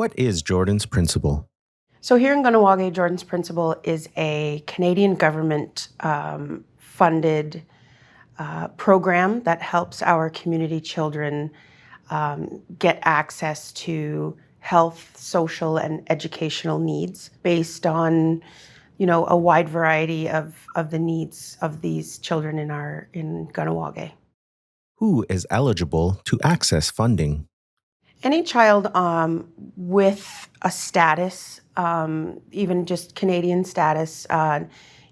What is Jordan's Principle? So here in Kahnawake, Jordan's Principle is a Canadian government funded program that helps our community children get access to health, social, and educational needs based on, a wide variety of the needs of these children in Kahnawake. Who is eligible to access funding? Any child with a status, even just Canadian status,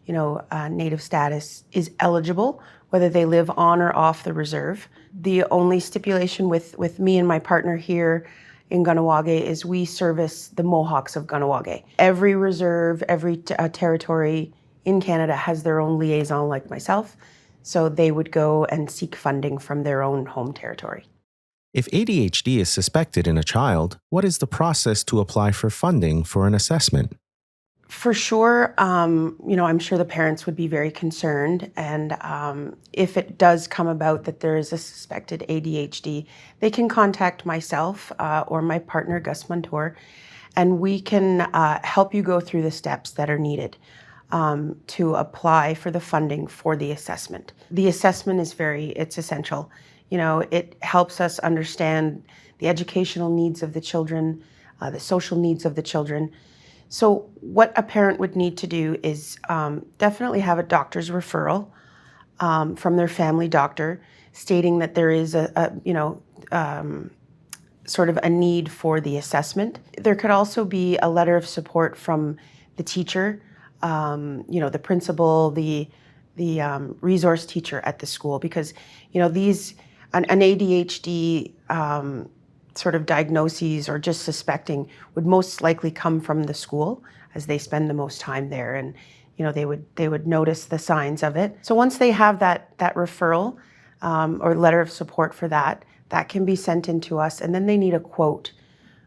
native status, is eligible, whether they live on or off the reserve. The only stipulation with me and my partner here in Kahnawake is we service the Mohawks of Kahnawake. Every reserve, every territory in Canada has their own liaison like myself, so they would go and seek funding from their own home territory. If ADHD is suspected in a child, what is the process to apply for funding for an assessment? For sure, I'm sure the parents would be very concerned. And if it does come about that there is a suspected ADHD, they can contact myself or my partner, Gus Montour, and we can help you go through the steps that are needed to apply for the funding for the assessment. The assessment it's essential. It helps us understand the educational needs of the children, the social needs of the children. So what a parent would need to do is definitely have a doctor's referral from their family doctor stating that there is sort of a need for the assessment. There could also be a letter of support from the teacher, the principal, the resource teacher at the school, because an ADHD sort of diagnoses or just suspecting would most likely come from the school, as they spend the most time there, and they would notice the signs of it. So once they have that referral or letter of support for that can be sent in to us, and then they need a quote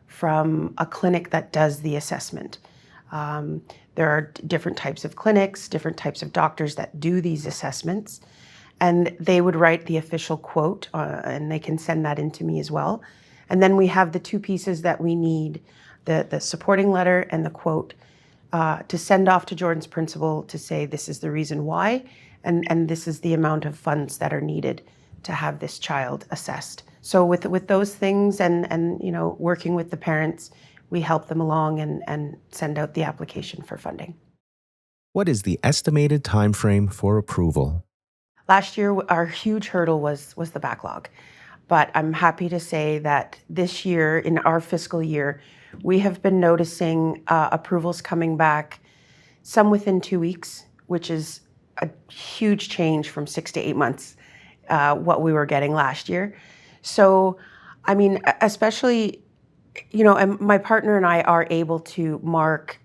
from a clinic that does the assessment. There are different types of clinics, different types of doctors that do these assessments, and they would write the official quote, and they can send that in to me as well. And then we have the two pieces that we need, the supporting letter and the quote, to send off to Jordan's Principal to say this is the reason why, and this is the amount of funds that are needed to have this child assessed. So with those things and working with the parents, we help them along and send out the application for funding. What is the estimated time frame for approval? Last year, our huge hurdle was the backlog. But I'm happy to say that this year, in our fiscal year, we have been noticing approvals coming back, some within 2 weeks, which is a huge change from 6 to 8 months, what we were getting last year. So, especially, and my partner and I are able to mark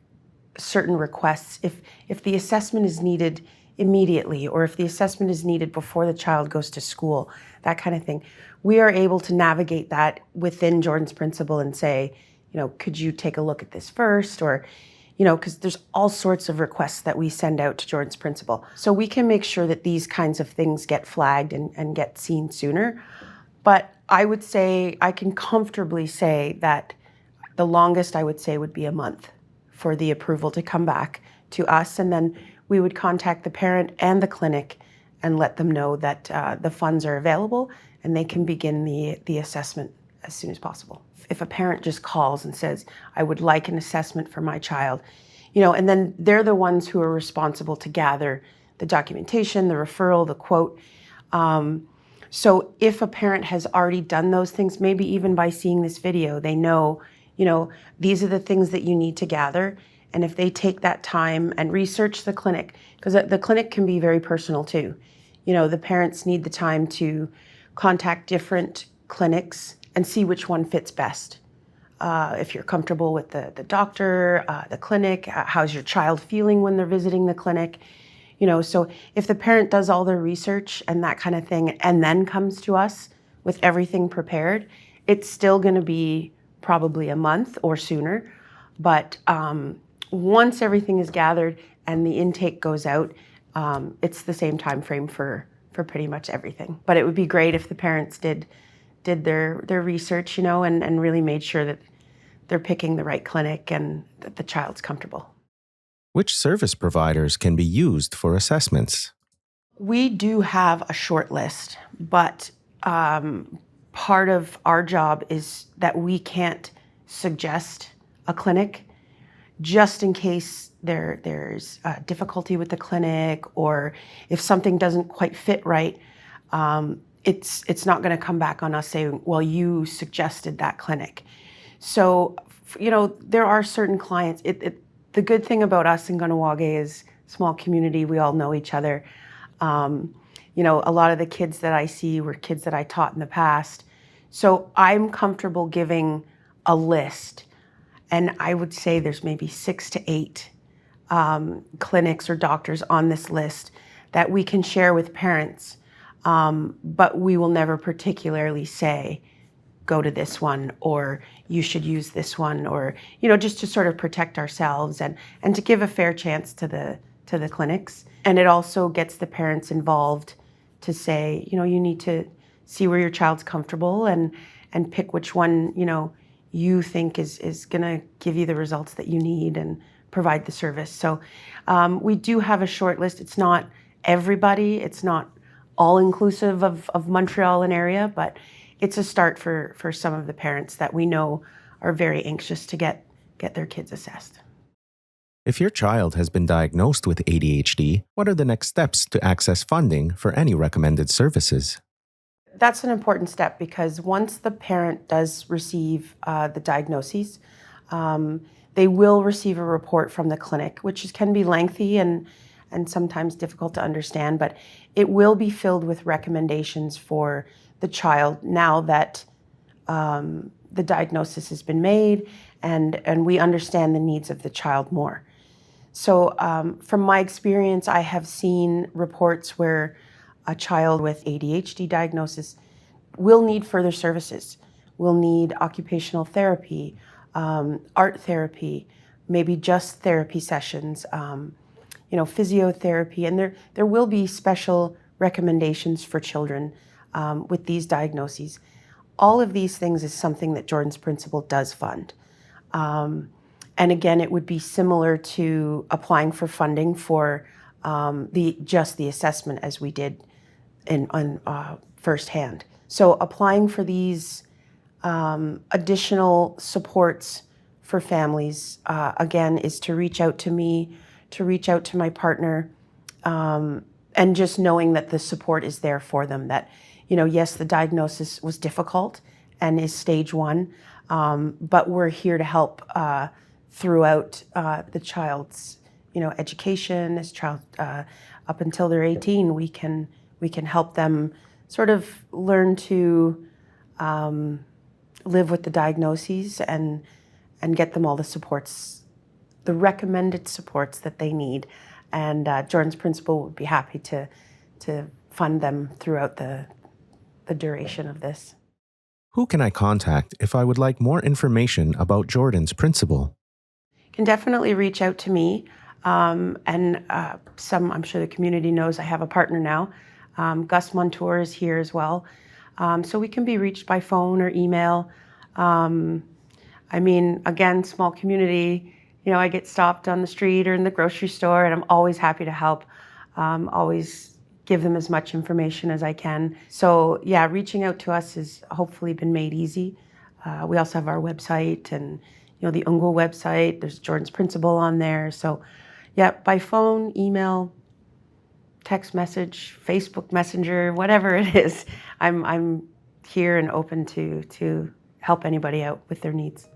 certain requests if the assessment is needed immediately, or if the assessment is needed before the child goes to school, that kind of thing. We are able to navigate that within Jordan's Principle and say, could you take a look at this first? Or, because there's all sorts of requests that we send out to Jordan's Principle. So we can make sure that these kinds of things get flagged and get seen sooner. But I would say, I can comfortably say that the longest I would say would be a month for the approval to come back to us. And then we would contact the parent and the clinic and let them know that the funds are available and they can begin the assessment as soon as possible. If a parent just calls and says, I would like an assessment for my child, and then they're the ones who are responsible to gather the documentation, the referral, the quote. So if a parent has already done those things, maybe even by seeing this video, they know, these are the things that you need to gather. And if they take that time and research the clinic, because the clinic can be very personal too. The parents need the time to contact different clinics and see which one fits best. If you're comfortable with the doctor, the clinic, how's your child feeling when they're visiting the clinic? So if the parent does all their research and that kind of thing, and then comes to us with everything prepared, it's still going to be probably a month or sooner. But once everything is gathered and the intake goes out, it's the same time frame for pretty much everything. But it would be great if the parents did their research, and really made sure that they're picking the right clinic and that the child's comfortable. Which service providers can be used for assessments? We do have a short list, but part of our job is that we can't suggest a clinic just in case there's difficulty with the clinic, or if something doesn't quite fit right. It's not going to come back on us saying, well, you suggested that clinic. So, there are certain clients. The good thing about us in Kahnawake is small community. We all know each other. A lot of the kids that I see were kids that I taught in the past. So I'm comfortable giving a list. And I would say there's maybe 6 to 8 clinics or doctors on this list that we can share with parents. But we will never particularly say, go to this one, or you should use this one, or, just to sort of protect ourselves and to give a fair chance to the clinics. And it also gets the parents involved to say, you need to see where your child's comfortable and pick which one, you think is going to give you the results that you need and provide the service. So we do have a short list. It's not everybody. It's not all inclusive of Montreal and area, but it's a start for some of the parents that we know are very anxious to get their kids assessed. If your child has been diagnosed with ADHD, what are the next steps to access funding for any recommended services? That's an important step, because once the parent does receive the diagnoses, they will receive a report from the clinic, which can be lengthy and sometimes difficult to understand, but it will be filled with recommendations for the child now that the diagnosis has been made and we understand the needs of the child more. So from my experience, I have seen reports where a child with ADHD diagnosis will need further services, will need occupational therapy, art therapy, maybe just therapy sessions, physiotherapy, and there will be special recommendations for children with these diagnoses. All of these things is something that Jordan's Principle does fund. And again, it would be similar to applying for funding for the assessment as we did on firsthand. So applying for these additional supports for families, again, is to reach out to me, to reach out to my partner, and just knowing that the support is there for them, that, yes, the diagnosis was difficult and is stage 1, but we're here to help throughout the child's, education. This child, up until they're 18, we can help them sort of learn to live with the diagnoses and get them all the supports, the recommended supports that they need. And Jordan's Principle would be happy to fund them throughout the duration of this. Who can I contact if I would like more information about Jordan's Principle? You can definitely reach out to me. I'm sure the community knows I have a partner now. Gus Montour is here as well. So we can be reached by phone or email. Again, small community, I get stopped on the street or in the grocery store, and I'm always happy to help. Always give them as much information as I can. So yeah, reaching out to us has hopefully been made easy. We also have our website and the UNGWA website. There's Jordan's Principle on there. So yeah, by phone, email, text message, Facebook Messenger, whatever it is, I'm here and open to help anybody out with their needs.